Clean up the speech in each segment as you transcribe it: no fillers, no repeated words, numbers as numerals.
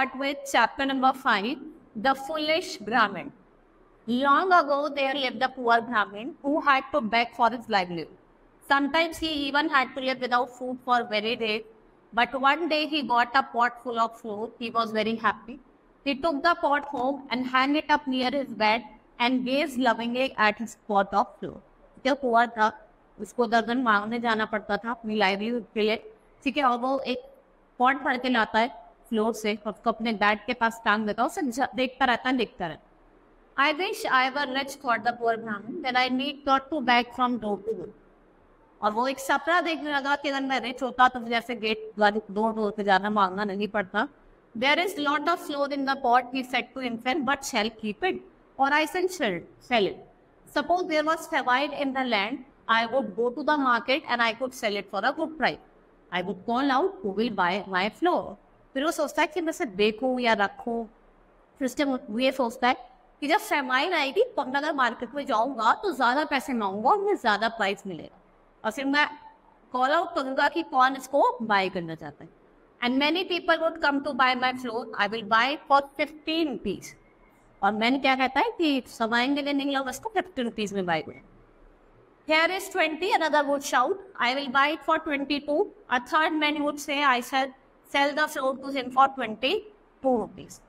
start with chapter number 5, the foolish Brahmin. Long ago, there lived a poor Brahmin who had to beg for his livelihood. Sometimes he even had to live without food for very days. But one day he got a pot full of flour. He was very happy. He took the pot home and hung it up near his bed and gazed lovingly at his pot of flour. जो poor था उसको दर्जन मांगने जाना पड़ता था अपनी livelihood के लिए, ठीक है, और वो एक पॉट भर के लाता है फ्लोर से, उसको अपने बेड के पास टांग देता है, उसे देखता रहता है, लिखता रहता है. I wish I were rich, thought the poor Brahmin, then I need not to beg from door to door. और वो एक सपना देखने लगा कि अगर मैं रिच होता तो जैसे गेट वाले डोर पे जाना मांगना नहीं पड़ता. There is lot of flour in the pot, he said to himself, but shall keep it or I shall sell it. Suppose there was famine in the land, I would go to the market and I could sell it for a good price. I would call out, who will buy my flour? फिर वो सोचता है कि मैं इसे बेचूं या रखूं. फिर उसके वो ये सोचता है कि जब फेमाइन आएगी तो अगर मार्केट में जाऊंगा तो ज्यादा पैसे मांगूंगा और मुझे ज्यादा प्राइस मिलेगा, और फिर मैं कॉल आउट करूंगा कि कौन इसको बाय करना चाहता है. And many people would come to buy my flour, I will buy for 15 rupees. और मैंने क्या कहता है कि समाएंगे लेने के लिए उसको 50 रुपीज में बाय करें. Here is 20, another would shout, I will buy it for 22. A third man would say, I shall sell the floor to him for 22 rupees.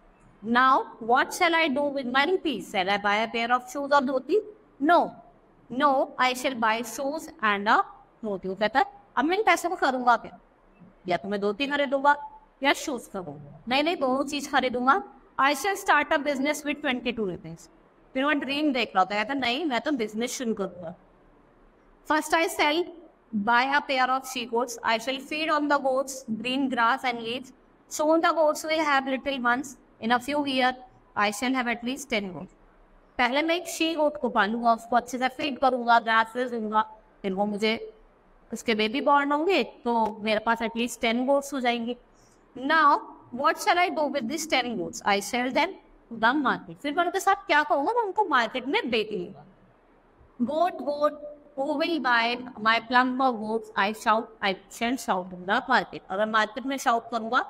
Now, what shall I do with my rupees? Shall I buy a pair of shoes or dhoti? No, I shall buy shoes and a dhoti. वो कहता है, अब मैं इन पैसों को करूँगा क्या? या तो मैं धोती खरीदूंगा या शूज खरीदूंगा. नहीं, दोनों चीज खरीदूंगा. I shall start a business with 22 rupees. फिर वो ड्रीम देख रहा होता है, कहता नहीं, मैं तो बिजनेस शुरू करूँगा. First I shall buy a pair of she-goats. I shall feed on the goats green grass and leaves. Soon the goats will have little ones. In a few years, I shall have at least 10 goats. पहले मैं एक she-goat को पालूंगा, उसको अच्छे से feed करूंगा, grasses दूंगा, फिर वो मुझे उसके बेबी बॉर्न होंगे तो मेरे पास एटलीस्ट 10 goats हो जाएंगे. Now, what shall I do with these 10 goats? I sell them to the market. फिर मैं उनके साथ क्या करूँगा, मैं उनको मार्केट में बेच लूंगा. Goat, who will buy my plump of goats? I shall shout in the market. अगर मार्केट में shout करूँगा,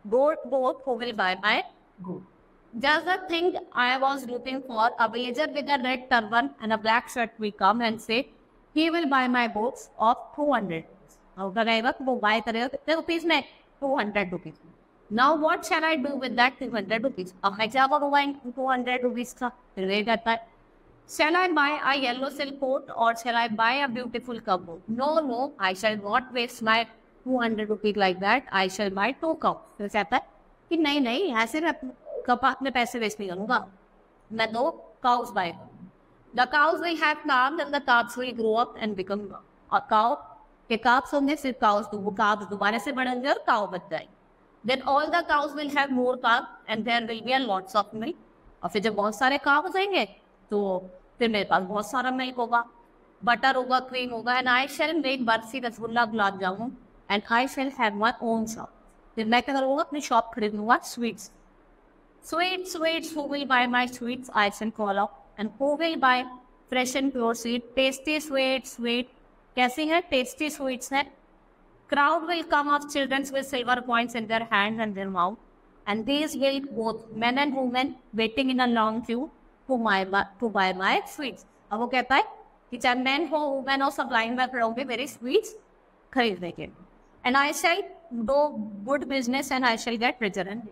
goat, who will buy my goat? Just the thing I was looking for. A villager with a red turban and a black shirt will come and say, he will buy my goats of 200. अगर आएगा तो वो buy करेगा कितने rupees में? 200 rupees. Now what shall I do with that 200 rupees? अब मैं क्या करूँगा इन 200 rupees का? फिर ये कहता है, shall I buy a yellow silk coat or shall I buy a beautiful cow? No, I shall not waste my 200 rupees like that. I shall buy 2 cows. फिर कहता है कि नहीं, ऐसे मैं अपने पैसे वेस्ट नहीं करूँगा, मैं 2 cows buy करूँगा. The cows will have calves and the calves will grow up and become a cow. के calves होंगे, फिर cows दोबारा से बढ़ेंगे और cow बच जाएंगे. Then all the cows will have more calves and there will be a lots of milk. और फिर जब बहुत सारे cow हो जाएंगे तो फिर मेरे पास बहुत सारा मिल्क होगा, बटर होगा, क्रीम होगा. And I shall make barfi, rasgulla, gulab jamun. And I shall have my own shop. फिर मैं क्या करूँगा, अपनी शॉप खरीद लूँगा. Sweets, who will buy my sweets? I shall call out. And who will buy fresh and pure sweet? Tasty sweet. कैसी है? Tasty sweets है. Crowd will come of childrens with silver coins in their hands and their mouth. And these will both men and women waiting in a long Q to buy my sweets. अब वो कहता है कि चाहे man हो women हो, सब line में खड़े होंगे मेरी स्वीट्स खरीदने के. And I shall do good business and I shall get richer. And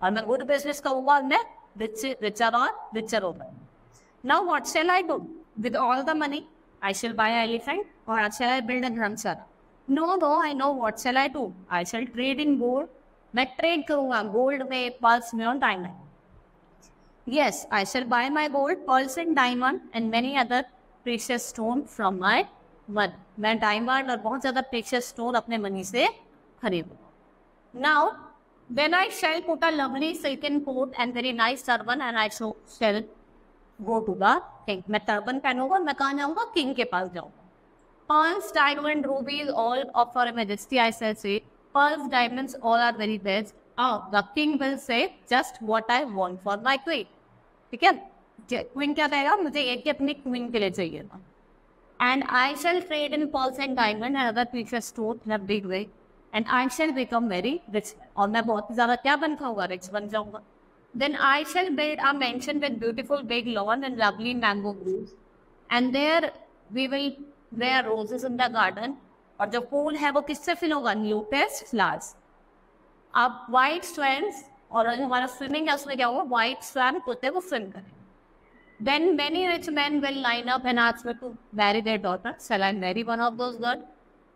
और मैं गुड बिजनेस करूँगा, मैं रिचर होगा. Now what shall I do with all the money? I shall buy elephant or shall I build a dharamshala? No, I know what shall I do. I shall trade in gold. मैं trade करूँगा gold में, pearls में और diamond. Yes, I shall buy my gold, pearls and diamond and many other precious stone from my money. मैं diamond और बहुत ज़्यादा precious stone अपने money से खरीदूँगा. Now, when I shall put a lovely silken coat and very nice turban and I shall go to the king. मैं turban पहनूँगा, मैं कहाँ जाऊँगा? King के पास जाऊँगा. Pearls, diamond, rubies, all of her majesty, I shall say. Pearls, diamonds, all are very best. The king will say, just what I want for my queen. ठीक है, queen क्या कहेगा? मुझे एक अपनी क्वीन के लिए चाहिए था. And I shall trade in pearls and diamond and other precious stones in a big way. and I shall become very rich. और मैं बहुत ज़्यादा क्या बन जाऊँगा, rich बन जाऊँगा. Then I shall build a mansion with beautiful big lawn and lovely mango groves, and there we will rear roses in the garden. और जो pool है वो किससे fill होगा? Lotus flowers. अब white swans और जो हमारा swimming है उसमें क्या होगा? White swan होते हैं वो swim करें. Then many rich men will line up and ask me to marry their daughter. Shall I marry one of those girls?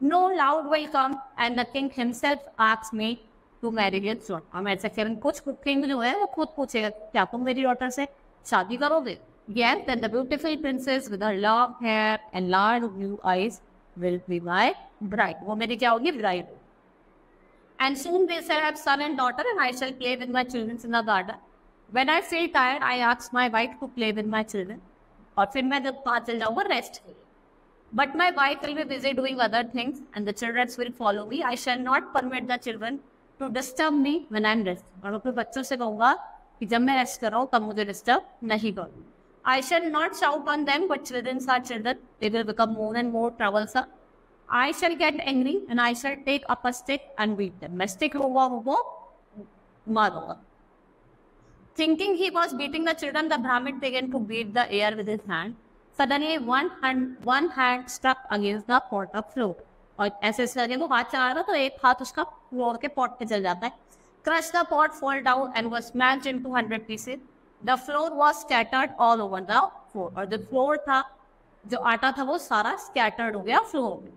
No loud will come and the king himself asks me to marry his daughter. हम ऐसा करें, कुछ king जो है वो खुद पूछेगा क्या तुम मेरी daughter से शादी करोगे? Yes, then the beautiful princess with her long hair and large blue eyes will be my bride. वो मेरी क्या होगी? Bride. And soon they shall have son and daughter, and I shall play with my children in the garden. When I feel tired, I ask my wife to play with my children. और फिर मैं जब पास चल जाऊँगा rest. But my wife will be busy doing other things, and the children will follow me. I shall not permit the children to disturb me when I'm resting. और अपने बच्चों से कहूँगा कि जब मैं रेस्ट कर रहा हूँ तब मुझे डिस्टर्ब नहीं करो. I shall not shout on them, but children are children. They will become more and more troublesome. I shall get angry and I shall take up a stick and beat them. मैं stick लूँगा वो मारूँगा. Thinking he was beating the children, the Brahmin began to beat the air with his hand. Suddenly, one hand struck against the pot of floor. और ऐसे ऐसे वो हाथ चला रहा तो एक हाथ उसका फ्लोर के पॉट पे चल जाता है. Crushed the pot, fall down and was smashed into 100 pieces. The floor was scattered all over the floor. और जो फ्लोर था, जो आटा था वो सारा scattered हो गया फ्लोर में.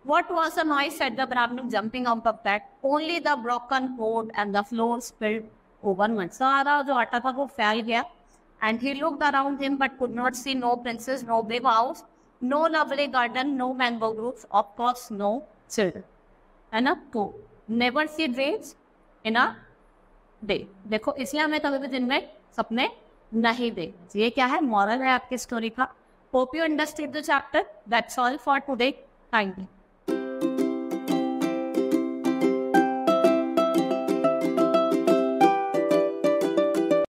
What was the noise? Said the Brahmin, jumping out of bed. Only the broken pot and the floor spilled over one. सारा जो आटा था वो फैल गया. And he looked around him but could not see no princess, no big house, no lovely garden, no mango groves, of course no children. है ना? तो never see dreams in a day. देखो इसलिए हमें कभी भी दिन में सपने नहीं देखना. ये क्या है? मॉरल है आपकी स्टोरी का. Hope you understood the chapter. That's all for today. Thank you.